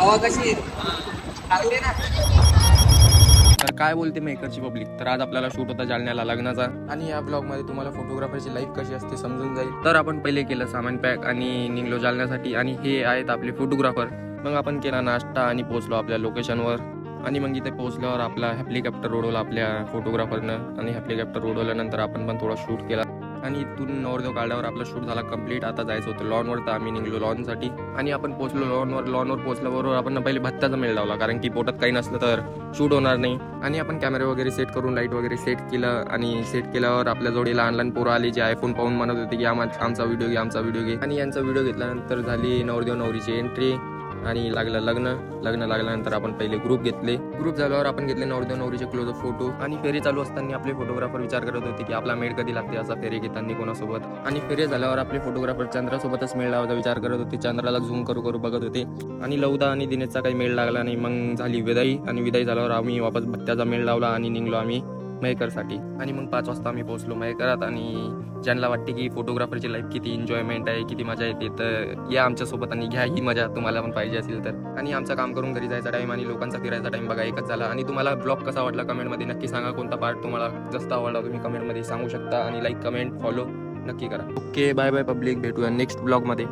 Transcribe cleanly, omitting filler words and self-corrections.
हवा कशी लागली ना. तर काय बोलते मेकरची पब्लिक. तर आज आपल्याला शूट होता जालन्याला लग्नाचा, आणि या ब्लॉगमध्ये तुम्हाला फोटोग्राफरची लाईफ कशी असते समजून जाईल. तर आपण पहिले केलं सामान पॅक आणि निघलो जालन्यासाठी, आणि हे आहेत आपले फोटोग्राफर. मग आपण केला नाश्ता आणि पोहोचलो आपल्या लोकेशनवर. आणि मग इथे पोहोचल्यावर आपला हेलिकॉप्टर उडवला आपल्या फोटोग्राफरनं, आणि हेलिकॉप्टर उडवल्यानंतर आपण पण थोडा शूट केला. आणि इथून नवरदेव काढल्यावर आपला शूट झाला कंप्लीट. आता जायचं होतं लॉनवर, तर आम्ही निघलो लॉनसाठी. आणि आपण पोहोचलो लॉनवर पोहोचल्याबरोबर आपण पहिले भत्त्याचा मेळ लावला, कारण की पोटात काही नसलं तर शूट होणार नाही. आणि आपण कॅमेरा वगैरे सेट करून लाईट वगैरे सेट केलं, आणि सेट केल्यावर आपल्या जोडी लहान लहान पोरं आली, जे आयफोन पाहून म्हणत होते की आमचा व्हिडिओ घे, आमचा व्हिडिओ घे. आणि यांचा व्हिडिओ घेतल्यानंतर झाली नवरदेव नवरीची एंट्री, आणि लागलं लग्न लागल्यानंतर आपण पहिले ग्रुप घेतले. ग्रुप झाल्यावर आपण घेतले नवरदेव नवरीचे क्लोजअप फोटो. आणि फेरी चालू असताना आपले फोटोग्राफर विचार करत होते की आपला मेळ कधी लागते, असा फेरी घेताना कोणासोबत. आणि फेरी झाल्यावर आपले फोटोग्राफर चंद्रासोबतच मेळ लावायचा विचार करत होते, चंद्राला झूम करू बघत होते. आणि लवदा आणि दिनेशचा काही मेळ लागला नाही. मग झाली विदाई, आणि विदाई झाल्यावर आम्ही वापस भत्त्याचा मेळ लावला आणि निघलो आम्ही मयेकरसाठी. आणि मग 5 वाजता आम्ही पोहोचलो मयेकरात. आणि ज्यांना वाटते की फोटोग्राफरची लाईफ किती एन्जॉयमेंट आहे, किती मजा येते, तर या आमच्यासोबत आणि घ्या ही मजा, तुम्हाला पण पाहिजे असेल तर. आणि आमचं काम करून घरी जायचा टाईम आणि लोकांचा फिरायचा टाईम बघा एकच झाला. आणि तुम्हाला ब्लॉग कसा वाटला कमेंटमध्ये नक्की सांगा. कोणता पार्ट तुम्हाला जास्त आवडला तुम्ही कमेंटमध्ये सांगू शकता. आणि लाईक, कमेंट, फॉलो नक्की करा. ओके, बाय बाय पब्लिक, भेटूया नेक्स्ट ब्लॉगमध्ये.